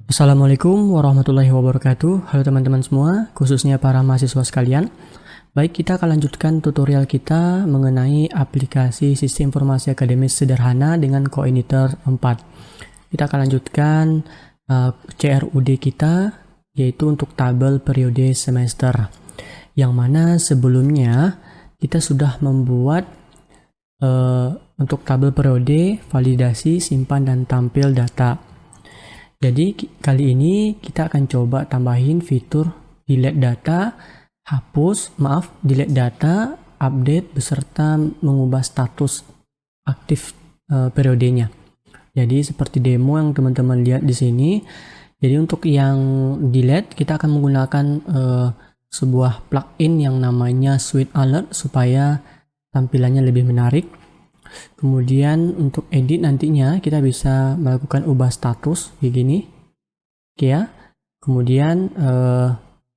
Assalamualaikum warahmatullahi wabarakatuh. Halo teman-teman semua, khususnya para mahasiswa sekalian. Baik, kita akan lanjutkan tutorial kita mengenai aplikasi sistem informasi akademis sederhana dengan koordinator 4. Kita akan lanjutkan CRUD kita, yaitu untuk tabel periode semester. Yang mana sebelumnya kita sudah membuat untuk tabel periode, validasi, simpan, dan tampil data. Jadi kali ini kita akan coba tambahin fitur delete data, delete data, update beserta mengubah status aktif periodenya. Jadi seperti demo yang teman-teman lihat di sini. Jadi untuk yang delete kita akan menggunakan sebuah plugin yang namanya Sweet Alert supaya tampilannya lebih menarik. Kemudian untuk edit nantinya kita bisa melakukan ubah status kayak gini, oke ya. Kemudian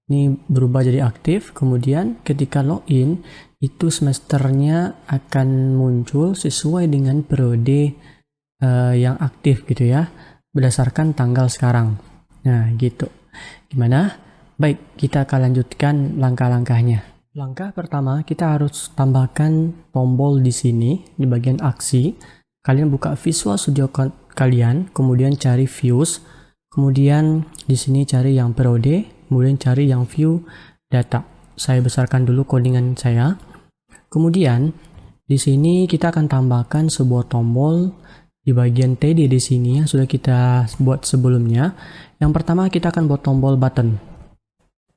ini berubah jadi aktif. Kemudian ketika login itu semesternya akan muncul sesuai dengan periode yang aktif gitu ya, berdasarkan tanggal sekarang. Nah gitu. Gimana? Baik, kita akan lanjutkan langkah-langkahnya. Langkah pertama, kita harus tambahkan tombol di sini, di bagian aksi. Kalian buka Visual Studio kalian, kemudian cari Views, kemudian di sini cari yang periode, kemudian cari yang View Data. Saya besarkan dulu codingan saya. Kemudian di sini kita akan tambahkan sebuah tombol di bagian TD di sini yang sudah kita buat sebelumnya. Yang pertama kita akan buat tombol button.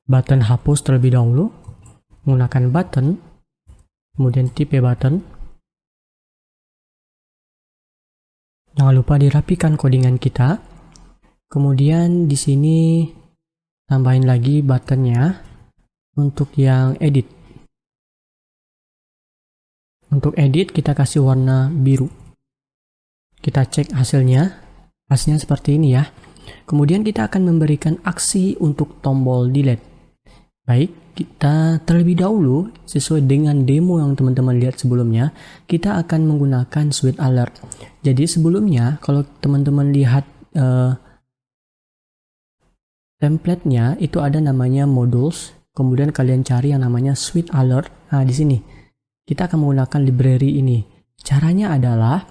Button hapus terlebih dahulu. Menggunakan button, kemudian tipe button. Jangan lupa dirapikan codingan kita. Kemudian di sini tambahin lagi buttonnya untuk yang edit. Untuk edit kita kasih warna biru. Kita cek hasilnya. Hasilnya seperti ini ya. Kemudian kita akan memberikan aksi untuk tombol delete. Baik, kita terlebih dahulu sesuai dengan demo yang teman-teman lihat sebelumnya, kita akan menggunakan Sweet Alert. Jadi sebelumnya kalau teman-teman lihat template-nya itu ada namanya modules, kemudian kalian cari yang namanya Sweet Alert. Nah, di sini kita akan menggunakan library ini. Caranya adalah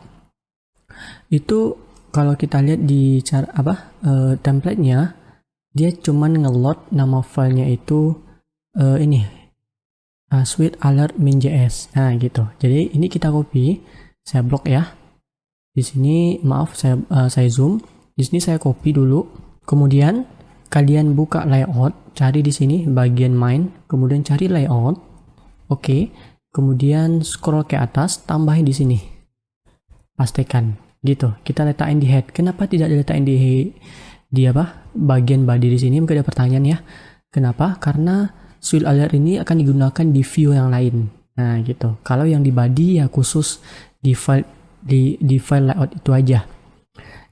itu kalau kita lihat di template-nya, dia cuman nge-load nama filenya itu Sweet Alert min.js. Nah, gitu. Jadi ini kita copy, saya blok ya. Di sini maaf saya zoom. Di sini saya copy dulu. Kemudian kalian buka layout, cari di sini bagian main, kemudian cari layout. Oke. Kemudian scroll ke atas, tambahin di sini. Pastikan gitu. Kita letakkan di head. Kenapa tidak diletakkan di bagian body di sini? Mungkin ada pertanyaan ya. Kenapa? Karena Sweet Alert ini akan digunakan di view yang lain. Nah, gitu. Kalau yang di body ya khusus di file layout itu aja.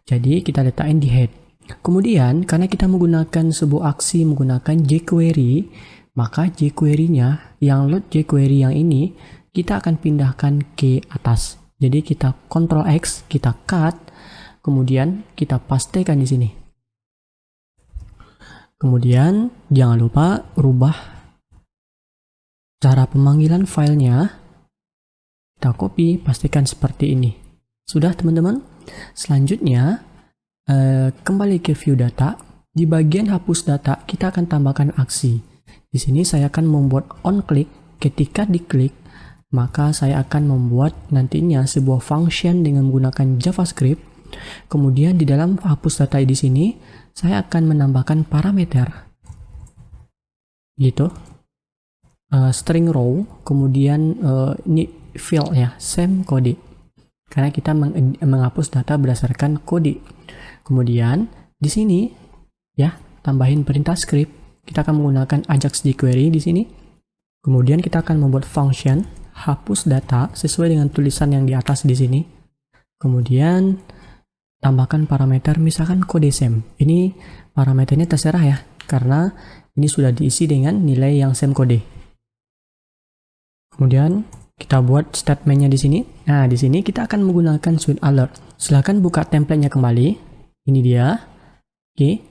Jadi kita letakkan di head. Kemudian karena kita menggunakan sebuah aksi menggunakan jQuery, maka jQuery-nya yang load jQuery yang ini kita akan pindahkan ke atas. Jadi kita Ctrl X, kita cut, kemudian kita pastekan di sini. Kemudian jangan lupa rubah cara pemanggilan filenya. Kita copy, pastikan seperti ini. Sudah teman-teman? Selanjutnya kembali ke view data. Di bagian hapus data kita akan tambahkan aksi. Di sini saya akan membuat on click. Ketika diklik maka saya akan membuat nantinya sebuah function dengan menggunakan JavaScript. Kemudian di dalam hapus data di sini saya akan menambahkan parameter gitu, string row, kemudian ini field ya, same kode, karena kita menghapus data berdasarkan kode. Kemudian di sini ya tambahin perintah script, kita akan menggunakan Ajax jQuery di sini. Kemudian kita akan membuat function hapus data sesuai dengan tulisan yang di atas di sini. Kemudian tambahkan parameter misalkan kode same. Ini parameternya terserah ya, karena ini sudah diisi dengan nilai yang same kode. Kemudian kita buat statementnya di sini. Nah, di sini kita akan menggunakan Sweet Alert. Silahkan buka template-nya kembali. Ini dia. Oke.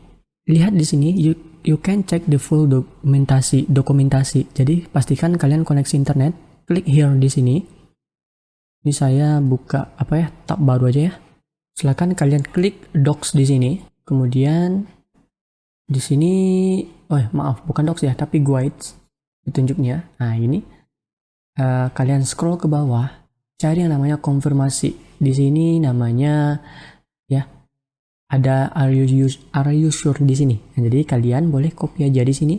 lihat di sini, you can check the full dokumentasi. Jadi pastikan kalian koneksi internet, klik here di sini. Ini saya buka tab baru aja ya. Silakan kalian klik docs di sini. Kemudian di sini, maaf, bukan docs ya, tapi guides petunjuknya. Nah, ini kalian scroll ke bawah, cari yang namanya konfirmasi. Di sini namanya ya ada are you sure di sini. Nah, jadi kalian boleh copy aja di sini.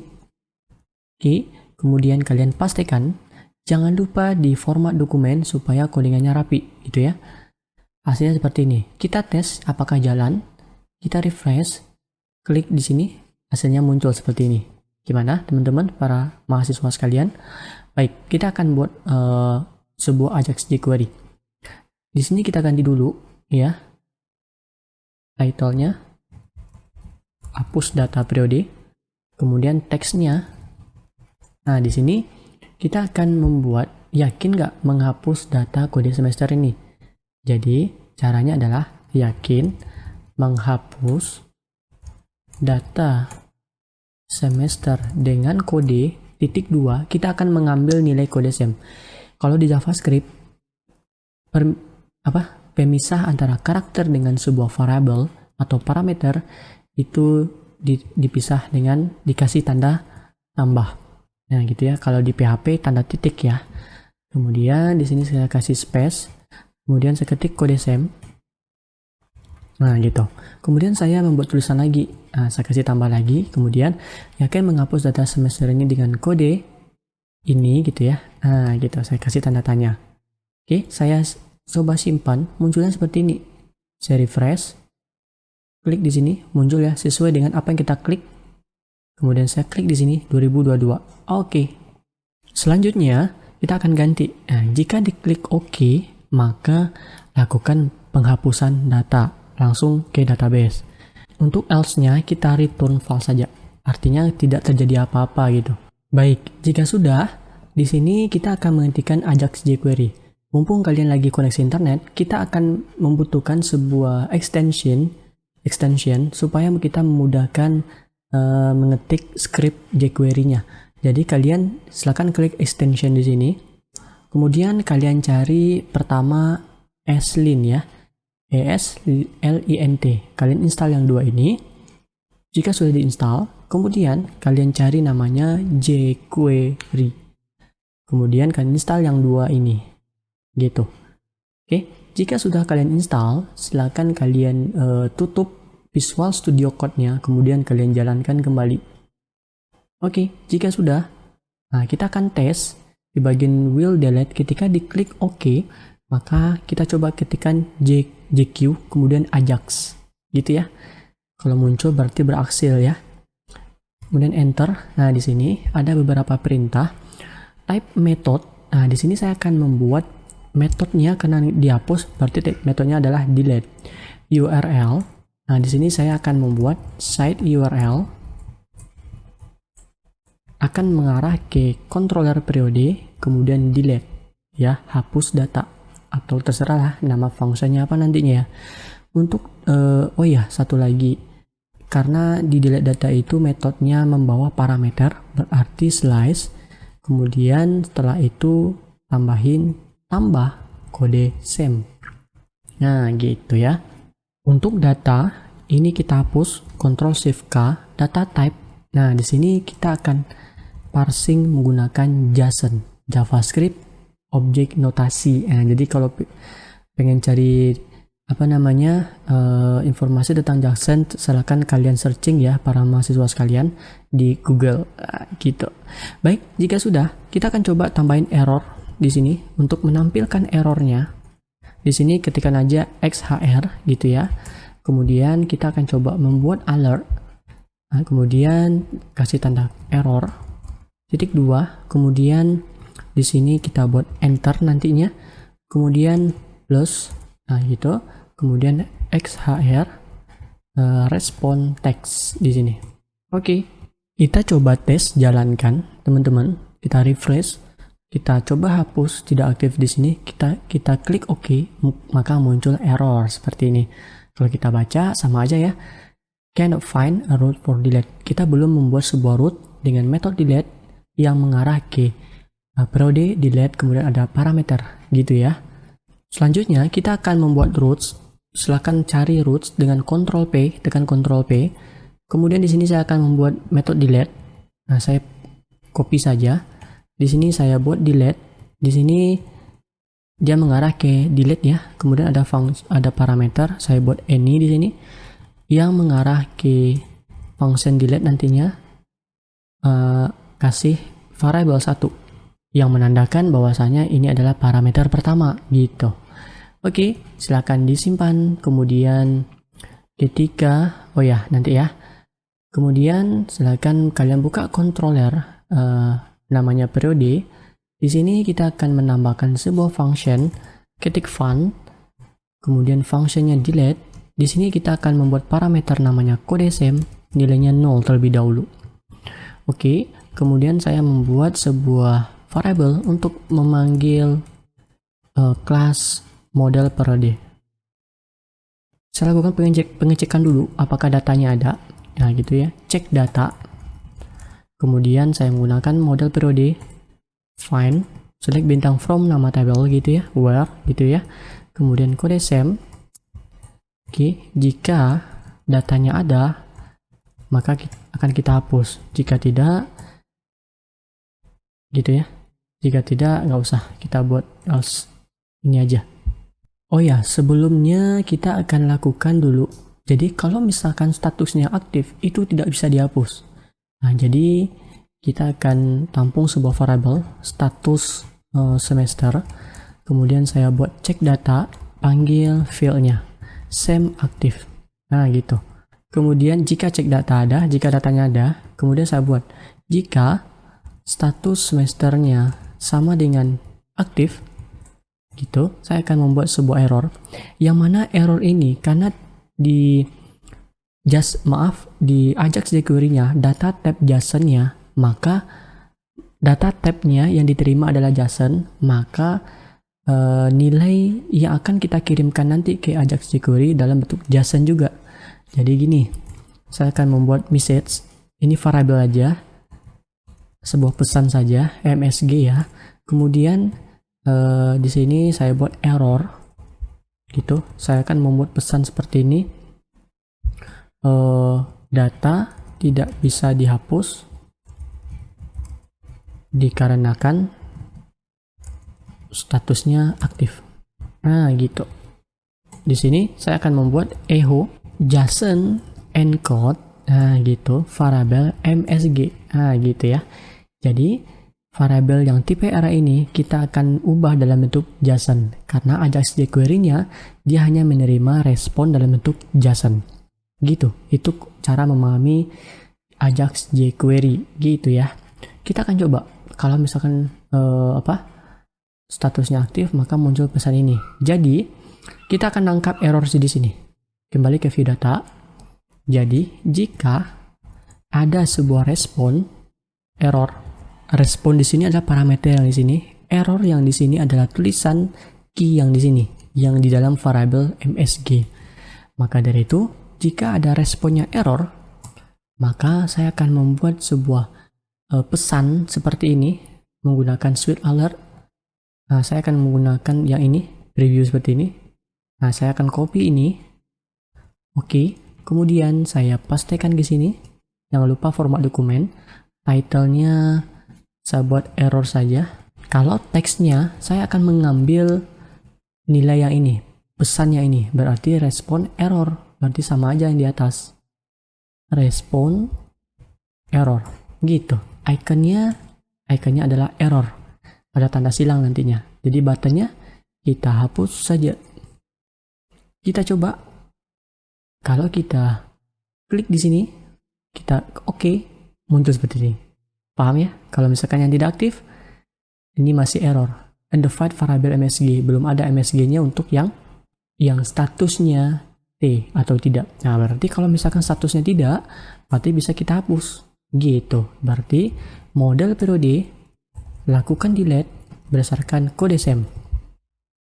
Oke, kemudian kalian pastikan jangan lupa di format dokumen supaya codingannya rapi gitu ya. Hasilnya seperti ini. Kita tes apakah jalan. Kita refresh, klik di sini, hasilnya muncul seperti ini. Gimana teman-teman para mahasiswa sekalian? Baik, kita akan buat sebuah Ajax jQuery. Di sini kita ganti dulu ya. Title-nya hapus data periode. Kemudian teksnya. Nah, di sini kita akan membuat yakin nggak menghapus data kode semester ini. Jadi, caranya adalah yakin menghapus data semester dengan kode .2, kita akan mengambil nilai kode SEM. Kalau di JavaScript, pemisah antara karakter dengan sebuah variabel atau parameter itu dipisah dengan dikasih tanda tambah. Nah, gitu ya. Kalau di PHP tanda titik ya. Kemudian di sini saya kasih space. Kemudian saya ketik kode SEM. Nah, gitu. Kemudian saya membuat tulisan lagi. Nah, saya kasih tambah lagi. Kemudian yakin menghapus data semester ini dengan kode ini gitu ya. Nah, gitu. Saya kasih tanda tanya. Oke, saya coba simpan. Munculnya seperti ini. Saya refresh. Klik di sini, muncul ya sesuai dengan apa yang kita klik. Kemudian saya klik di sini 2022. Oke. Selanjutnya kita akan ganti. Nah, jika diklik OK, maka lakukan penghapusan data langsung ke database. Untuk else-nya kita return false saja. Artinya tidak terjadi apa-apa gitu. Baik, jika sudah, di sini kita akan menghentikan Ajax jQuery. Mumpung kalian lagi koneksi internet, kita akan membutuhkan sebuah extension supaya kita memudahkan mengetik script jQuery-nya. Jadi kalian silakan klik extension di sini. Kemudian kalian cari pertama ESLint ya. ESLINT. Kalian install yang dua ini. Jika sudah diinstal, kemudian kalian cari namanya jQuery. Kemudian kalian install yang dua ini. Gitu. Oke, jika sudah kalian install, silakan kalian tutup Visual Studio Code-nya, kemudian kalian jalankan kembali. Oke, jika sudah, nah kita akan tes di bagian will delete. Ketika diklik OK, maka kita coba ketikkan JQ, kemudian Ajax, gitu ya. Kalau muncul berarti berhasil ya. Kemudian enter. Nah, di sini ada beberapa perintah. Type method. Nah, di sini saya akan membuat metodenya karena dihapus, berarti metodenya adalah delete. URL. Nah, di sini saya akan membuat site URL akan mengarah ke controller periode, kemudian delete ya, hapus data, atau terserah lah nama fungsinya apa nantinya ya. Untuk satu lagi, karena di delete data itu metodenya membawa parameter, berarti slice, kemudian setelah itu tambah kode SEM. Nah, gitu ya. Untuk data ini kita hapus, Ctrl Shift K, data type. Nah, di sini kita akan parsing menggunakan JSON, JavaScript Object Notasi. Nah, jadi kalau pengen cari informasi tentang JSON, silakan kalian searching ya para mahasiswa sekalian di Google. Gitu. Baik, jika sudah, kita akan coba tambahin error di sini untuk menampilkan errornya. Di sini ketikkan aja XHR gitu ya. Kemudian kita akan coba membuat alert. Nah, kemudian kasih tanda error. Titik 2. Kemudian di sini kita buat enter nantinya. Kemudian plus. Nah, gitu. Kemudian XHR respond text di sini. Oke. Kita coba tes jalankan, teman-teman. Kita refresh. Kita coba hapus tidak aktif di sini, kita klik OK, maka muncul error seperti ini. Kalau kita baca sama aja ya. cannot find a route for delete. Kita belum membuat sebuah route dengan metode delete yang mengarah ke periode delete, kemudian ada parameter gitu ya. Selanjutnya kita akan membuat routes. Silakan cari routes dengan Ctrl P, tekan Ctrl P. Kemudian di sini saya akan membuat metode delete. Nah, saya copy saja. Di sini saya buat delete. Di sini dia mengarah ke delete ya. Kemudian ada parameter, saya buat any di sini yang mengarah ke function delete nantinya. Kasih variable 1 yang menandakan bahwasanya ini adalah parameter pertama gitu. Oke, silakan disimpan. Kemudian ketika nanti ya. Kemudian silakan kalian buka controller namanya periode. Di sini kita akan menambahkan sebuah function ketik fun. Kemudian functionnya delete. Di sini kita akan membuat parameter namanya codesem, nilainya 0 terlebih dahulu. Oke, kemudian saya membuat sebuah variable untuk memanggil kelas model periode. Saya lakukan pengecekan dulu apakah datanya ada. Nah gitu ya, cek data. Kemudian saya menggunakan model periode, find, select bintang from nama tabel gitu ya, where gitu ya. Kemudian codesem. Oke, jika datanya ada, maka akan kita hapus. Jika tidak, gitu ya. Jika tidak, nggak usah. Kita buat else ini aja. Oh ya, sebelumnya kita akan lakukan dulu. Jadi kalau misalkan statusnya aktif, itu tidak bisa dihapus. Nah, jadi kita akan tampung sebuah variable status semester. Kemudian saya buat cek data, panggil fieldnya sem aktif. Nah gitu. Kemudian jika cek data ada, jika datanya ada, kemudian saya buat jika status semesternya sama dengan aktif, gitu, saya akan membuat sebuah error. Yang mana error ini karena di Ajax jQuery-nya data type JSON-nya, maka data type-nya yang diterima adalah JSON, maka nilai yang akan kita kirimkan nanti ke Ajax jQuery dalam bentuk JSON juga. Jadi gini, saya akan membuat message, ini variable aja, sebuah pesan saja, MSG ya. Kemudian di sini saya buat error, gitu. Saya akan membuat pesan seperti ini, data tidak bisa dihapus dikarenakan statusnya aktif. Nah gitu. Di sini saya akan membuat echo JSON encode, nah gitu, variable MSG, nah gitu ya. Jadi variable yang tipe array ini kita akan ubah dalam bentuk JSON karena Ajax jQuery-nya dia hanya menerima respon dalam bentuk JSON. Gitu. Itu cara memahami Ajax jQuery gitu ya. Kita akan coba kalau misalkan statusnya aktif, maka muncul pesan ini. Jadi kita akan nangkap error di sini. Kembali ke view data. Jadi jika ada sebuah respon error, respon di sini adalah parameter yang di sini, error yang di sini adalah tulisan key yang di sini, yang di dalam variable MSG. Maka dari itu, jika ada responnya error, maka saya akan membuat sebuah pesan seperti ini menggunakan switch alert. Nah, saya akan menggunakan yang ini, preview seperti ini. Nah, saya akan copy ini. Oke, kemudian saya pastekan ke sini. Jangan lupa format dokumen. Title-nya saya buat error saja. Kalau teksnya, saya akan mengambil nilai yang ini, pesannya ini, berarti respon error. Berarti sama aja yang di atas. Respon error. Gitu. Ikonnya adalah error. Ada tanda silang nantinya. Jadi buttonnya kita hapus saja. Kita coba. Kalau kita klik di sini, kita oke, muncul seperti ini. Paham ya? Kalau misalkan yang tidak aktif, ini masih error. Undefined variable MSG, belum ada MSG-nya untuk yang statusnya T atau tidak. Nah, berarti kalau misalkan statusnya tidak, berarti bisa kita hapus. Gitu. Berarti model periode lakukan delete berdasarkan codesem.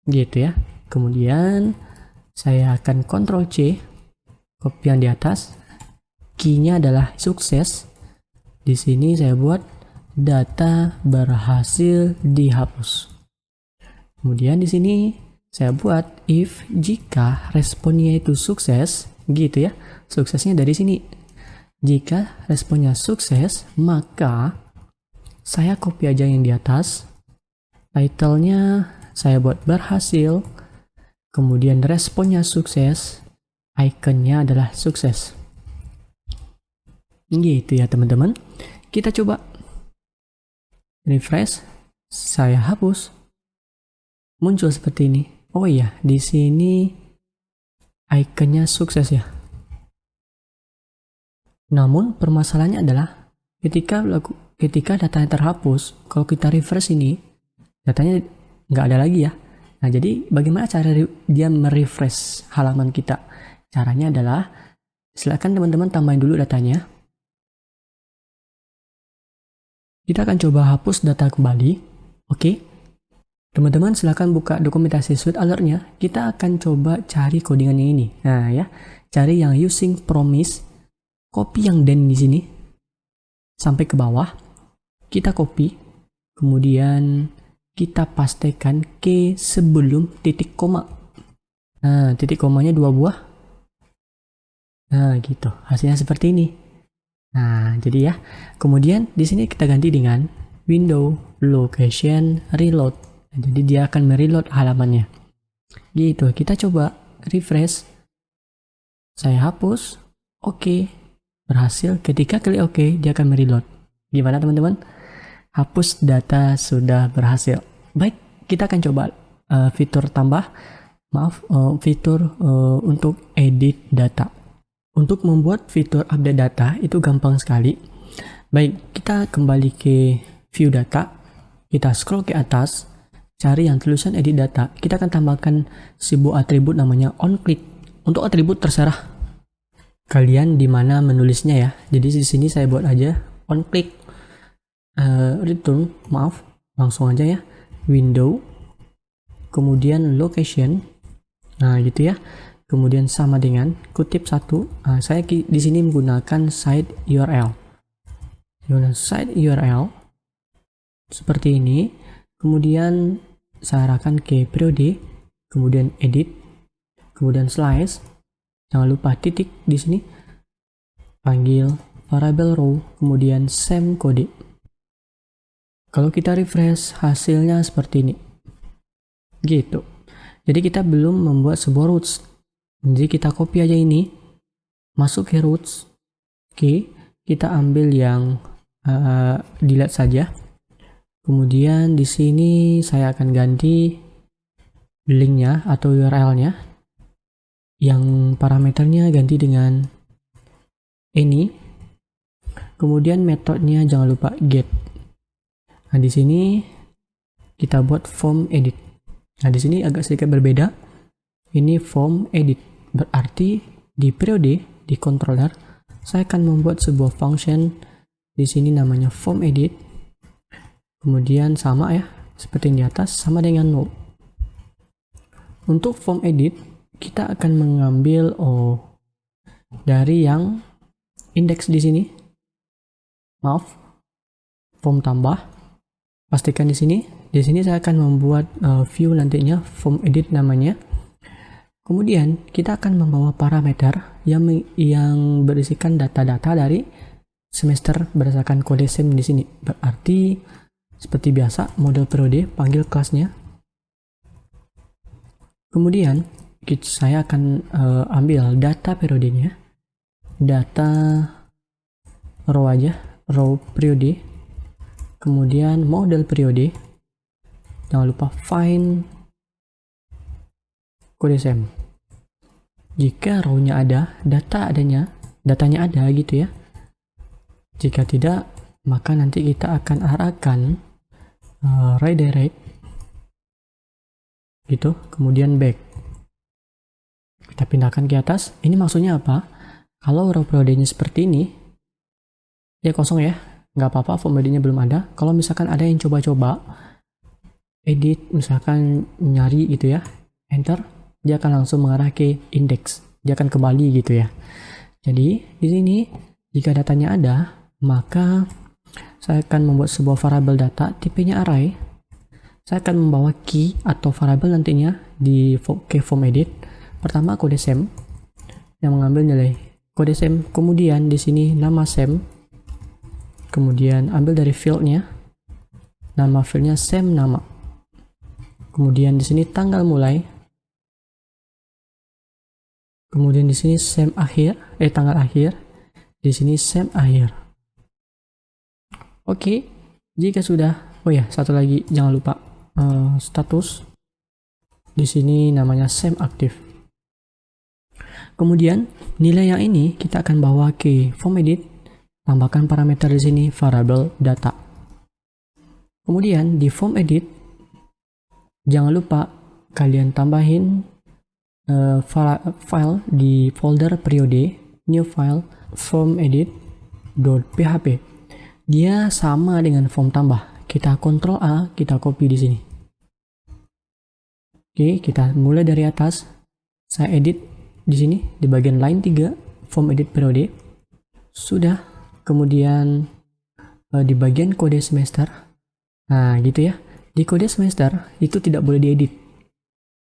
Gitu ya. Kemudian saya akan Ctrl C, copy yang di atas. key-nya adalah sukses. Di sini saya buat data berhasil dihapus. Kemudian di sini saya buat if jika responnya itu sukses, gitu ya. Suksesnya dari sini. Jika responnya sukses, maka saya copy aja yang di atas. Title-nya saya buat berhasil. Kemudian responnya sukses. Ikonnya adalah sukses. Gitu ya teman-teman. Kita coba refresh. Saya hapus. Muncul seperti ini. Oh iya, di sini ikonnya sukses ya. Namun permasalahannya adalah ketika datanya terhapus, kalau kita refresh ini, datanya nggak ada lagi ya. Nah, jadi bagaimana cara dia merefresh halaman kita? Caranya adalah, silakan teman-teman tambahin dulu datanya. Kita akan coba hapus data kembali. Oke. Teman-teman silakan buka dokumentasi Swift Alert-nya. Kita akan coba cari codingannya ini. Nah ya, cari yang using promise. Copy yang then di sini sampai ke bawah. Kita copy. Kemudian kita pastekan ke sebelum titik koma. Nah, titik komanya 2 buah. Nah, gitu. Hasilnya seperti ini. Nah, jadi ya. Kemudian di sini kita ganti dengan window location reload. Nah, jadi dia akan mereload halamannya. Gitu. Kita coba refresh. Saya hapus. Oke. Berhasil. Ketika klik OK, dia akan mereload. Gimana teman-teman? Hapus data sudah berhasil. Baik, kita akan coba fitur tambah. Fitur untuk edit data. Untuk membuat fitur update data itu gampang sekali. Baik, kita kembali ke view data. Kita scroll ke atas, cari yang tulisan edit data. Kita akan tambahkan sebuah atribut namanya onClick. Untuk atribut terserah kalian di mana menulisnya ya. Jadi di sini saya buat aja onClick return, langsung aja ya. Window, kemudian location. Nah, gitu ya. Kemudian sama dengan kutip 1. Saya di sini menggunakan site URL. Site URL seperti ini. Kemudian saya arahkan ke periode, kemudian edit, kemudian slice. Jangan lupa titik di sini. Panggil variable row, kemudian same kode. Kalau kita refresh, hasilnya seperti ini. Gitu. Jadi kita belum membuat sebuah roots. Jadi kita copy aja ini, masuk ke roots. Oke, kita ambil yang delete saja. Kemudian di sini saya akan ganti linknya atau URL-nya. Yang parameternya ganti dengan any. Kemudian metodenya jangan lupa get. Nah, di sini kita buat form edit. Nah, di sini agak sedikit berbeda. Ini form edit. Berarti di periode, di controller, saya akan membuat sebuah function di sini namanya form edit. Kemudian sama ya, seperti yang di atas, sama dengan no. Untuk form edit, kita akan mengambil dari yang indeks di sini. Form tambah. Pastikan di sini. Di sini saya akan membuat view nantinya form edit namanya. Kemudian kita akan membawa parameter yang berisikan data-data dari semester berdasarkan kode SIM di sini. Berarti seperti biasa model periode panggil kelasnya. Kemudian saya akan ambil data periodenya, data row aja, row periode, kemudian model periode. Jangan lupa find kode SIM. Jika row-nya ada, datanya ada gitu ya. Jika tidak, maka nanti kita akan arahkan redirect gitu, kemudian back. Kita pindahkan ke atas. Ini maksudnya apa? Kalau row periodenya seperti ini, ya kosong ya, nggak apa-apa, form ID-nya belum ada. Kalau misalkan ada yang coba-coba edit, misalkan nyari gitu ya, enter, dia akan langsung mengarah ke index. Dia akan kembali gitu ya. Jadi di sini Jika datanya ada, maka saya akan membuat sebuah variabel data tipenya array. Saya akan membawa key atau variabel nantinya di form edit. Pertama kode sem yang mengambil nilai kode sem, kemudian di sini nama sem, kemudian ambil dari fieldnya, nama fieldnya sem nama, kemudian di sini tanggal mulai, kemudian di sini sem akhir, tanggal akhir, di sini sem akhir. Oke, jika sudah, oh ya satu lagi jangan lupa status. Di sini namanya sem aktif. Kemudian nilai yang ini kita akan bawa ke form edit, tambahkan parameter di sini variabel data. Kemudian di form edit jangan lupa kalian tambahin file di folder periode, new file form edit.php. Dia sama dengan form tambah. Kita Ctrl A, kita copy di sini. Oke, kita mulai dari atas. Saya edit di sini di bagian line 3 form edit periode. Sudah. Kemudian di bagian kode semester. Nah, gitu ya. Di kode semester itu tidak boleh diedit.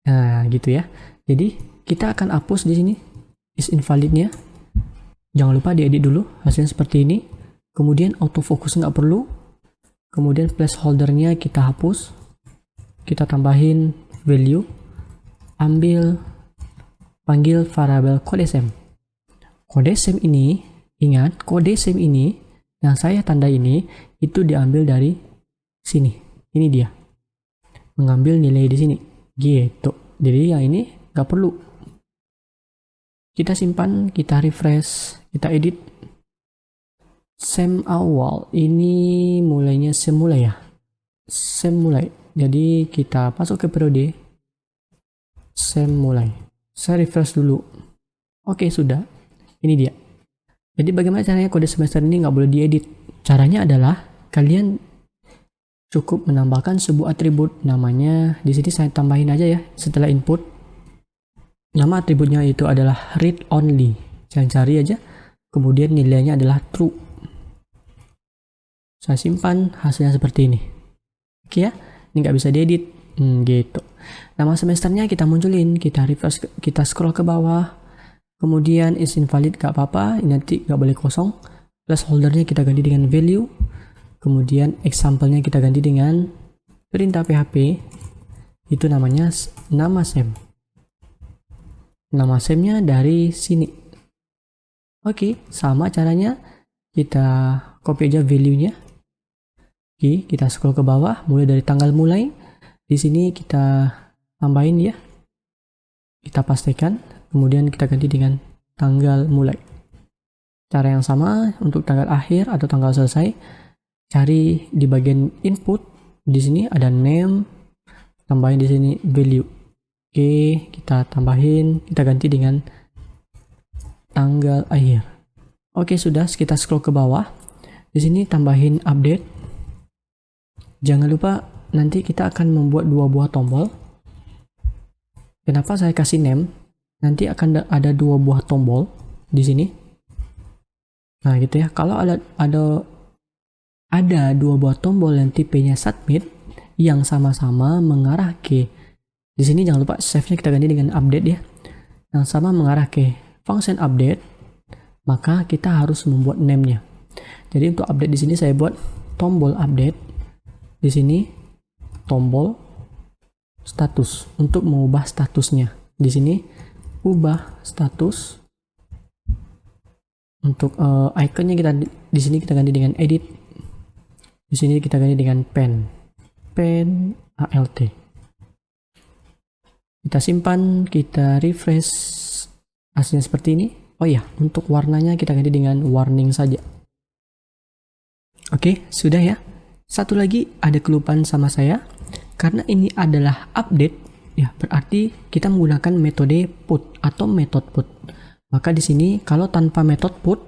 Nah, gitu ya. Jadi, kita akan hapus di sini is invalidnya. Jangan lupa diedit dulu, hasilnya seperti ini. Kemudian autofocus nggak perlu. Kemudian placeholdernya kita hapus. Kita tambahin value. Panggil variabel kode sem. Kode sem ini, ingat kode sem ini yang saya tanda ini itu diambil dari sini. Ini dia. Mengambil nilai di sini. Gitu. Jadi yang ini nggak perlu. Kita simpan, kita refresh, kita edit. Sem awal ini mulainya sem mulai ya. Sem mulai. Jadi kita masuk ke periode sem mulai. Saya refresh dulu. Oke, sudah. Ini dia. Jadi bagaimana caranya kode semester ini nggak boleh diedit? Caranya adalah kalian cukup menambahkan sebuah atribut, namanya di sini saya tambahin aja ya setelah input. Nama atributnya itu adalah read only. Saya cari aja. Kemudian nilainya adalah true. Saya simpan, hasilnya seperti ini. Oke ya, ini nggak bisa diedit. Gitu. Nama semesternya kita munculin, kita refresh, kita scroll ke bawah. Kemudian is invalid gak apa-apa, ini nanti gak boleh kosong. Placeholdernya kita ganti dengan value. Kemudian example-nya kita ganti dengan perintah PHP. Itu namanya nama sem. Nama semnya dari sini. Oke, sama caranya. Kita copy aja value-nya. Oke, kita scroll ke bawah, mulai dari tanggal mulai. Di sini kita tambahin ya. Kita pastikan, kemudian kita ganti dengan tanggal mulai. Cara yang sama untuk tanggal akhir atau tanggal selesai. Cari di bagian input. Di sini ada name, tambahin di sini value. Oke, kita tambahin, kita ganti dengan tanggal akhir. Oke, sudah, kita scroll ke bawah. Di sini tambahin update. Jangan lupa nanti kita akan membuat 2 buah tombol. Kenapa saya kasih name? Nanti akan ada 2 buah tombol di sini. Nah, gitu ya. Kalau ada 2 buah tombol yang tipenya submit yang sama-sama mengarah ke, di sini jangan lupa save-nya kita ganti dengan update ya. Yang sama mengarah ke function update, maka kita harus membuat name-nya. Jadi untuk update di sini saya buat tombol update. Di sini tombol status untuk mengubah statusnya. Di sini ubah status. Untuk ikonnya kita di sini kita ganti dengan edit. Di sini kita ganti dengan pen alt. Kita simpan, kita refresh, hasilnya seperti ini. Oh ya, untuk warnanya kita ganti dengan warning saja. Oke, sudah ya. Satu lagi ada kelupaan sama saya, karena ini adalah update, ya berarti kita menggunakan metode put atau method put. Maka di sini kalau tanpa method put,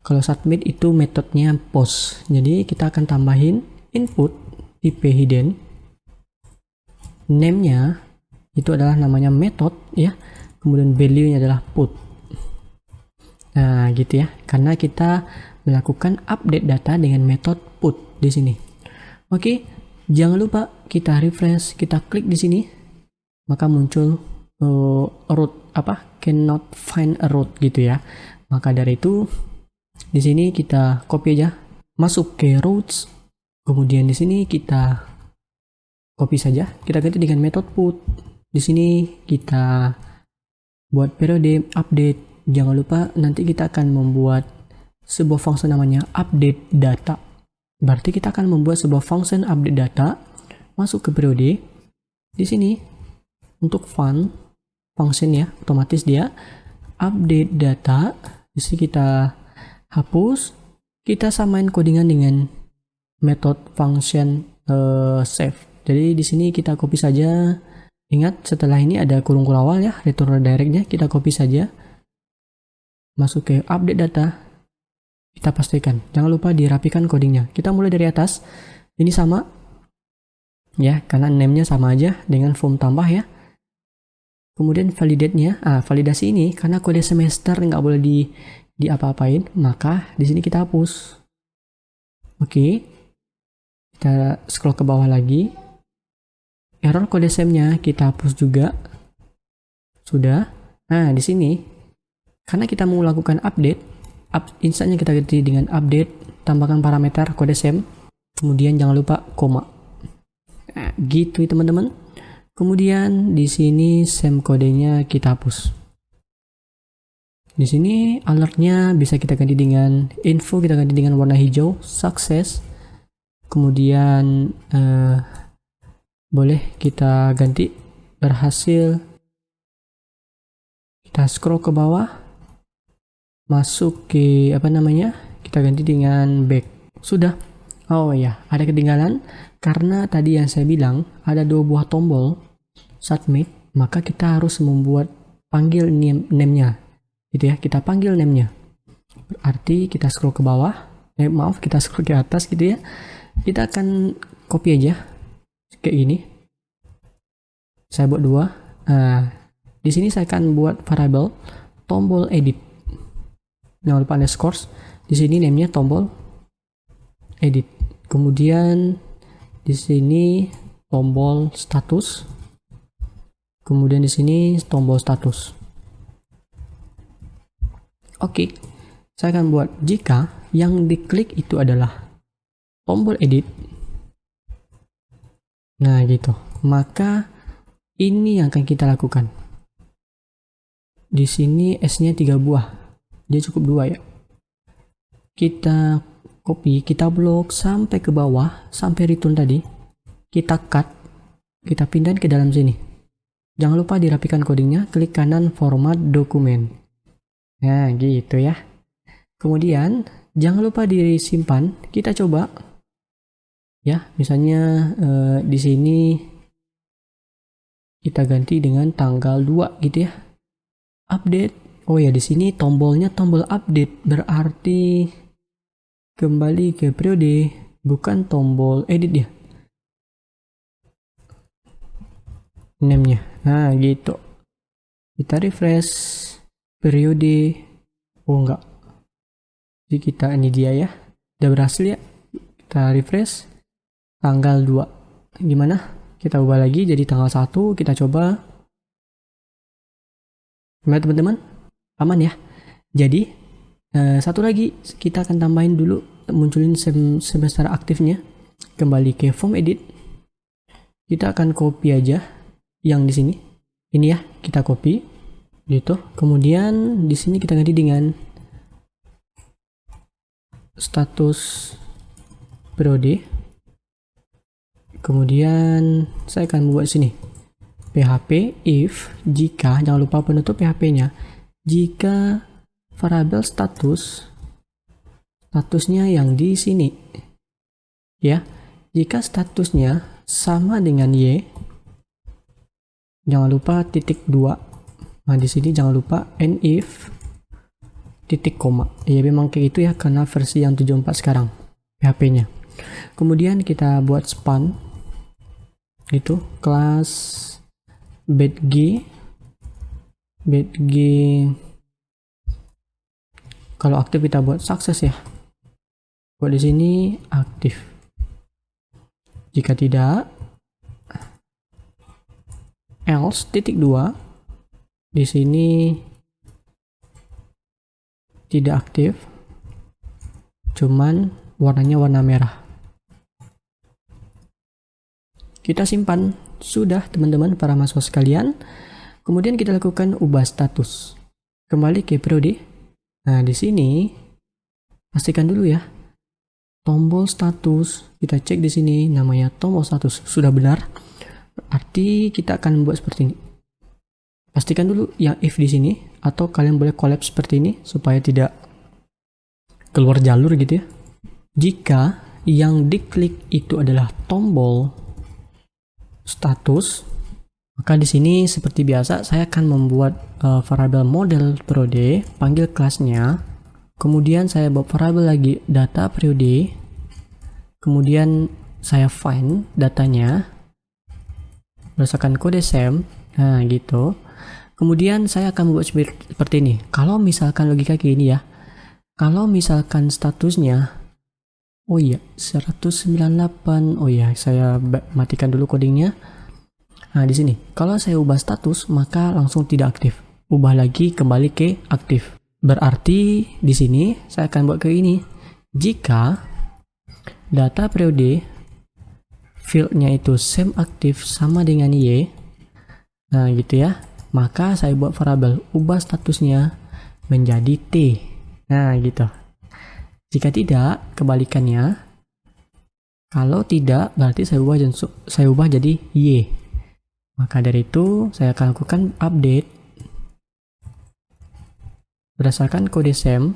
kalau submit itu metodenya post. Jadi kita akan tambahin input tipe hidden, name-nya itu adalah namanya method ya, kemudian value-nya adalah put. Nah, gitu ya. Karena kita melakukan update data dengan metode put di sini. Oke, jangan lupa kita refresh, kita klik di sini, maka muncul root cannot find a root gitu ya. Maka dari itu di sini kita copy aja, masuk ke routes, kemudian di sini kita copy saja, kita ganti dengan metode put. Di sini kita buat periode update. Jangan lupa nanti kita akan membuat sebuah function namanya update data. Berarti kita akan membuat sebuah function update data, masuk ke periode. Di sini untuk function ya, otomatis dia update data. Di sini kita hapus, kita samain codingan dengan method function save. Jadi di sini kita copy saja. Ingat setelah ini ada kurung awal ya, return directnya kita copy saja. Masuk ke update data, kita pastikan. Jangan lupa dirapikan codingnya. Kita mulai dari atas. Ini sama ya, karena name-nya sama aja dengan form tambah ya. Kemudian validate-nya, validasi ini karena kode semester nggak boleh di apa-apain, maka di sini kita hapus. Oke, kita scroll ke bawah lagi. Error kode sem-nya kita hapus juga. Sudah. Nah, di sini karena kita mau lakukan update, instannya kita ganti dengan update, tambahkan parameter kode sem, kemudian jangan lupa koma. Nah, gitu ya teman-teman. Kemudian di sini sem kodenya kita hapus. Di sini alertnya bisa kita ganti dengan info, kita ganti dengan warna hijau, sukses. Kemudian boleh kita ganti berhasil. Kita scroll ke bawah, masuk ke kita ganti dengan back. Sudah. Oh ya, ada ketinggalan karena tadi yang saya bilang ada 2 buah tombol submit, maka kita harus membuat panggil name-nya gitu ya. Kita panggil name-nya, berarti kita scroll ke bawah, kita scroll ke atas gitu ya. Kita akan copy aja kayak gini. Saya buat 2. Di sini saya akan buat variable tombol edit. Jangan lupa underscore. Di sini name-nya tombol edit. Kemudian di sini tombol status. Kemudian di sini tombol status. Oke. Saya akan buat jika yang diklik itu adalah tombol edit. Nah, gitu. Maka ini yang akan kita lakukan. Di sini S-nya 3 buah. Dia cukup 2 ya. Kita copy, kita blok sampai ke bawah, sampai return tadi. Kita cut, kita pindahin ke dalam sini. Jangan lupa dirapikan codingnya, klik kanan format dokumen. Nah, gitu ya. Kemudian, jangan lupa disimpan. Kita coba. Ya, misalnya di sini kita ganti dengan tanggal 2 gitu ya. Update. Oh ya, di sini tombolnya tombol update, berarti kembali ke periode, bukan tombol edit ya. Name-nya. Nah, gitu. Kita refresh periode. Oh enggak. Jadi kita ini dia ya. Udah berhasil ya. Kita refresh tanggal 2. Gimana? Kita ubah lagi jadi tanggal 1, kita coba. Gimana teman-teman? Aman ya. Jadi satu lagi kita akan tambahin dulu, munculin semester aktifnya. Kembali ke form edit. Kita akan copy aja yang di sini. Ini ya, kita copy gitu. Kemudian di sini kita ganti dengan status periode. Kemudian saya akan membuat sini PHP if jika, jangan lupa penutup PHP-nya. Jika variabel statusnya yang di sini ya, jika statusnya sama dengan y, jangan lupa titik 2. Nah, di sini jangan lupa and if titik koma. Ya memang kayak gitu ya, karena versi yang 74 sekarang PHP-nya. Kemudian kita buat span itu kelas bedg Kalau aktif kita buat sukses ya. Buat di sini aktif. Jika tidak, else titik 2 di sini tidak aktif. Cuman warnanya warna merah. Kita simpan. Sudah teman-teman para mahasiswa sekalian. Kemudian kita lakukan ubah status. Kembali ke periode. Nah, di sini pastikan dulu ya. Tombol status, kita cek di sini namanya tombol status sudah benar. Arti kita akan membuat seperti ini. Pastikan dulu yang if di sini, atau kalian boleh collapse seperti ini supaya tidak keluar jalur gitu ya. Jika yang diklik itu adalah tombol status, maka di sini seperti biasa saya akan membuat variabel model periode, panggil kelasnya. Kemudian saya buat variabel lagi data periode. Kemudian saya find datanya berdasarkan kode SAM. Nah, gitu. Kemudian saya akan membuat seperti ini. Kalau misalkan logika kayak ini ya. Kalau misalkan statusnya 198. Oh iya, saya matikan dulu codingnya. Nah, di sini kalau saya ubah status maka langsung tidak aktif. Ubah lagi kembali ke aktif. Berarti di sini saya akan buat kayak ini. Jika data periode fieldnya itu SAM aktif sama dengan Y, nah gitu ya, maka saya buat variabel ubah statusnya menjadi T. Nah gitu. Jika tidak, kebalikannya. Kalau tidak, berarti saya ubah jadi Y. Maka dari itu saya akan lakukan update berdasarkan kode SAM.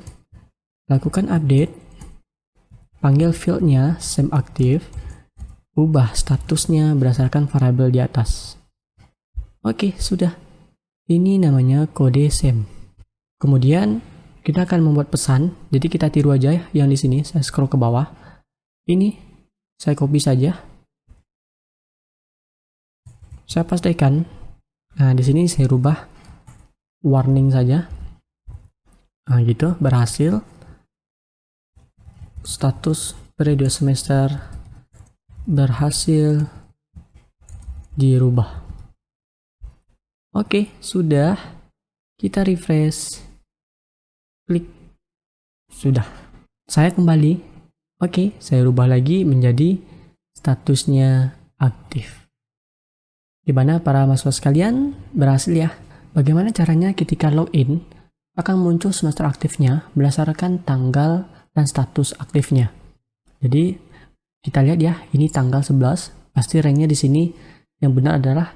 Lakukan update, panggil fieldnya SAM aktif, ubah statusnya berdasarkan variabel di atas. Oke, sudah. Ini namanya kode SAM. Kemudian kita akan membuat pesan. Jadi kita tiru aja ya yang di sini. Saya scroll ke bawah. Ini saya copy saja. Saya pastikan. Nah, di sini saya rubah warning saja. Nah, gitu, berhasil. Status periode semester berhasil dirubah. Oke, sudah. Kita refresh. Klik. Sudah. Saya kembali. Oke, saya rubah lagi menjadi statusnya aktif. Di mana para mahasiswa sekalian berhasil ya. Bagaimana caranya ketika login akan muncul semester aktifnya berdasarkan tanggal dan status aktifnya. Jadi kita lihat ya, ini tanggal 11, pasti ranknya di sini yang benar adalah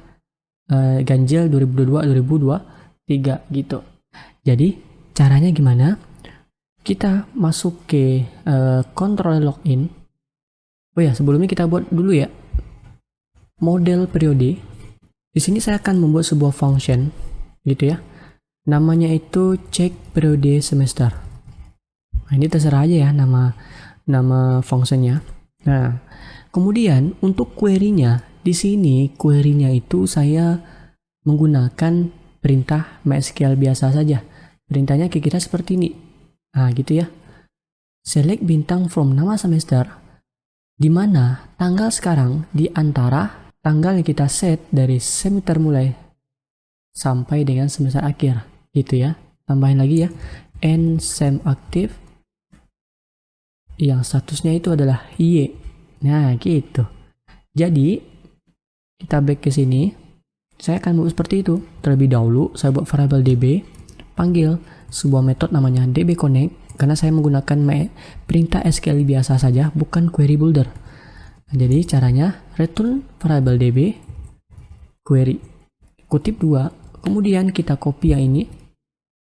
ganjil 2022-2023 gitu. Jadi caranya gimana? Kita masuk ke control login. Oh ya, sebelumnya kita buat dulu ya model periode. Di sini saya akan membuat sebuah function gitu ya. Namanya itu check periode semester. Nah, ini terserah aja ya nama functionnya. Nah, kemudian untuk query-nya, di sini query-nya itu saya menggunakan perintah MySQL biasa saja. Perintahnya kira-kira seperti ini. Nah, gitu ya. Select bintang from nama semester, di mana tanggal sekarang di antara tanggal yang kita set dari semester mulai sampai dengan semester akhir. Gitu ya. Tambahin lagi ya. And SAM aktif yang statusnya itu adalah Y. Nah, gitu. Jadi kita back ke sini. Saya akan buat seperti itu. Terlebih dahulu saya buat variabel db, panggil sebuah metode namanya dbConnect karena saya menggunakan perintah SQL biasa saja, bukan query builder. Nah, jadi caranya return variabel db query kutip 2, kemudian kita copy yang ini.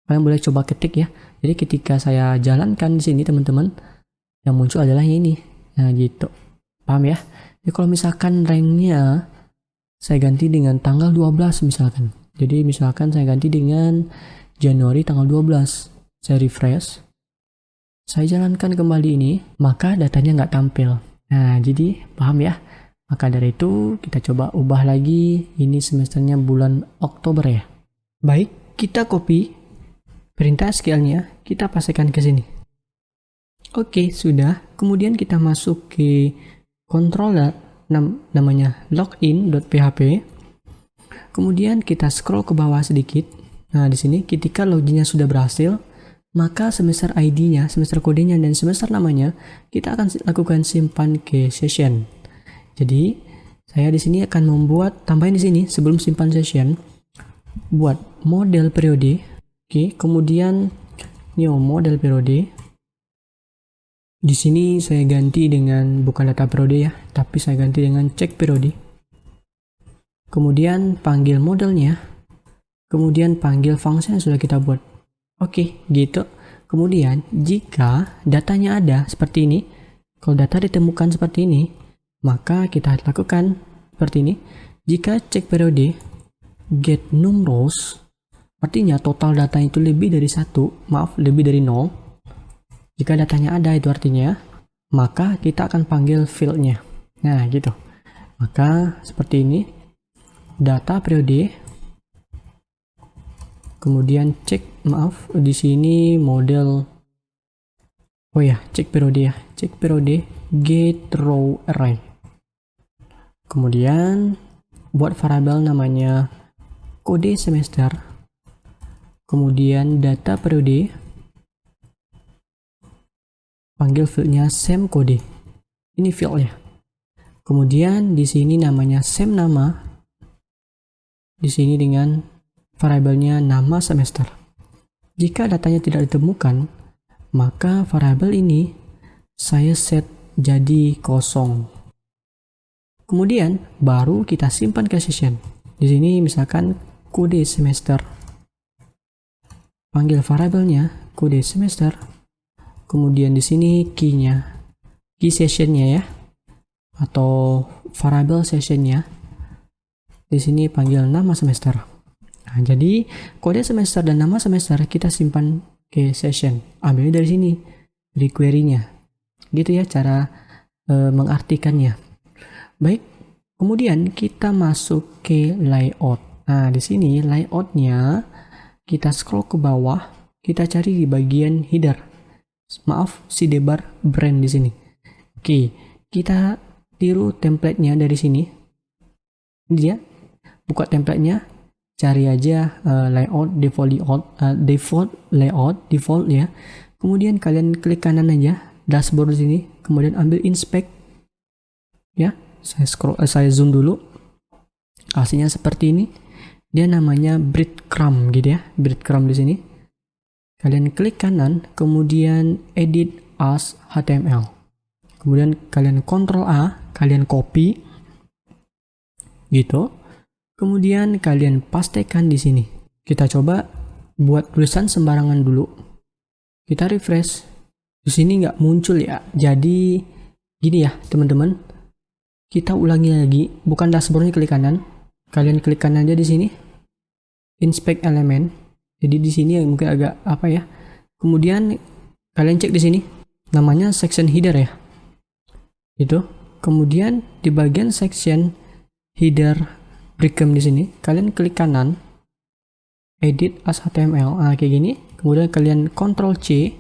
Kalian boleh coba ketik ya. Jadi ketika saya jalankan di sini teman-teman, yang muncul adalah ini. Nah, gitu. Paham ya? Jadi kalau misalkan ranknya saya ganti dengan tanggal 12 misalkan. Jadi misalkan saya ganti dengan Januari tanggal 12. Saya refresh. Saya jalankan kembali ini, maka datanya nggak tampil. Nah, jadi paham ya? Maka dari itu kita coba ubah lagi. Ini semesternya bulan Oktober ya. Baik, kita copy. perintah SQL-nya kita pastikan ke sini. Oke, sudah. Kemudian kita masuk ke controller namanya login.php. Kemudian kita scroll ke bawah sedikit. Nah, di sini ketika loginnya sudah berhasil, maka semester ID-nya, semester kodenya, dan semester namanya kita akan lakukan simpan ke session. Jadi, saya di sini akan membuat, tambahin di sini sebelum simpan session, buat model periode. Oke, kemudian new model periode. Di sini saya ganti dengan bukan data periode ya, tapi saya ganti dengan check periode. Kemudian panggil modelnya, kemudian panggil function yang sudah kita buat. Oke, gitu. Kemudian jika datanya ada seperti ini, kalau data ditemukan seperti ini, maka kita lakukan seperti ini. Jika check periode get num rows, artinya total data itu lebih dari 1, lebih dari 0. Jika datanya ada, itu artinya, maka kita akan panggil field-nya. Nah, gitu. Maka seperti ini, data periode, kemudian cek, di sini model, cek periode ya. Cek periode get row array. Kemudian, buat variabel namanya kode semester. Kemudian data periode, panggil fieldnya same kode. Ini fieldnya. Kemudian di sini namanya same nama. Di sini dengan variabelnya nama semester. Jika datanya tidak ditemukan, maka variabel ini saya set jadi kosong. Kemudian baru kita simpan ke session. Di sini misalkan kode semester. Panggil variabelnya kode semester. Kemudian di sini key-nya, key session-nya ya, atau variable session-nya. Di sini panggil nama semester. Nah, jadi kode semester dan nama semester kita simpan ke session. Ambilnya dari sini, dari query-nya. Gitu ya cara mengartikannya. Baik, kemudian kita masuk ke layout. Nah, di sini layout-nya kita scroll ke bawah, kita cari di bagian header. Sidebar brand di sini. Oke, kita tiru template-nya dari sini. Ini dia. Buka template-nya, cari aja layout, default layout ya. Kemudian kalian klik kanan aja dashboard di sini, kemudian ambil inspect. Ya, saya zoom dulu. Hasilnya seperti ini. Dia namanya breadcrumb gitu ya, breadcrumb di sini. Kalian klik kanan, kemudian edit as HTML. Kemudian kalian Ctrl A, kalian copy. Gitu. Kemudian kalian pastekan di sini. Kita coba buat tulisan sembarangan dulu. Kita refresh. Di sini nggak muncul ya. Jadi gini ya, teman-teman. Kita ulangi lagi, bukan dashboardnya klik kanan. Kalian klik kanan aja di sini. Inspect element. Jadi di sini mungkin agak apa ya. Kemudian kalian cek di sini namanya section header ya. Itu. Kemudian di bagian section header breadcrumb di sini kalian klik kanan edit as HTML. Nah, kayak gini. Kemudian kalian Ctrl C.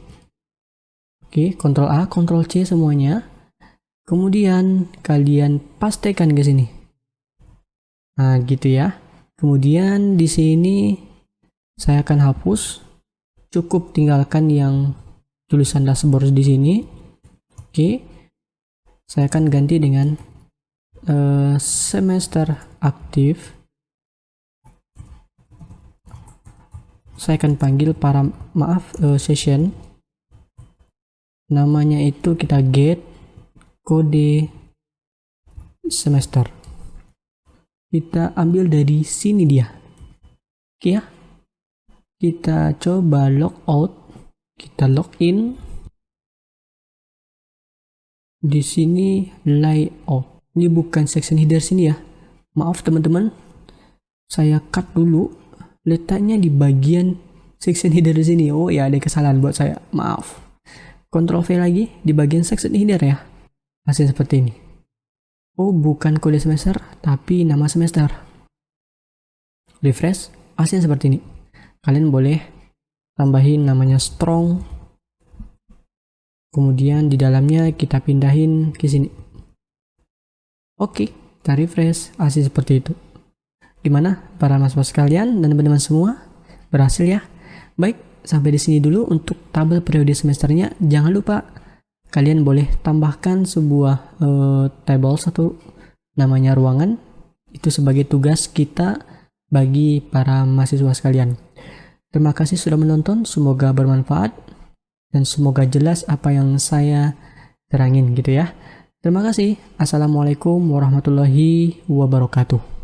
Oke, Ctrl A, Ctrl C semuanya. Kemudian kalian pastekan ke sini. Nah, gitu ya. Kemudian di sini saya akan hapus, cukup tinggalkan yang tulisan dashboard di sini. Oke, saya akan ganti dengan semester aktif. Saya akan panggil session. Namanya itu kita get kode semester. Kita ambil dari sini dia. Oke ya. Kita coba logout, kita login. Di sini layout. Ini bukan section header sini ya. Maaf teman-teman. Saya cut dulu. Letaknya di bagian section header di sini. Oh ya, ada kesalahan buat saya. Maaf. Ctrl V lagi di bagian section header ya. Hasil seperti ini. Oh, bukan kode semester, tapi nama semester. Refresh, hasilnya seperti ini. Kalian boleh tambahin namanya strong, kemudian di dalamnya kita pindahin ke sini. Oke, kita refresh, hasil seperti itu. Gimana para mahasiswa sekalian dan teman-teman semua? Berhasil ya? Baik, sampai di sini dulu untuk tabel periode semesternya. Jangan lupa kalian boleh tambahkan sebuah table satu namanya ruangan. Itu sebagai tugas kita bagi para mahasiswa sekalian. Terima kasih sudah menonton, semoga bermanfaat dan semoga jelas apa yang saya terangin gitu ya. Terima kasih. Assalamualaikum warahmatullahi wabarakatuh.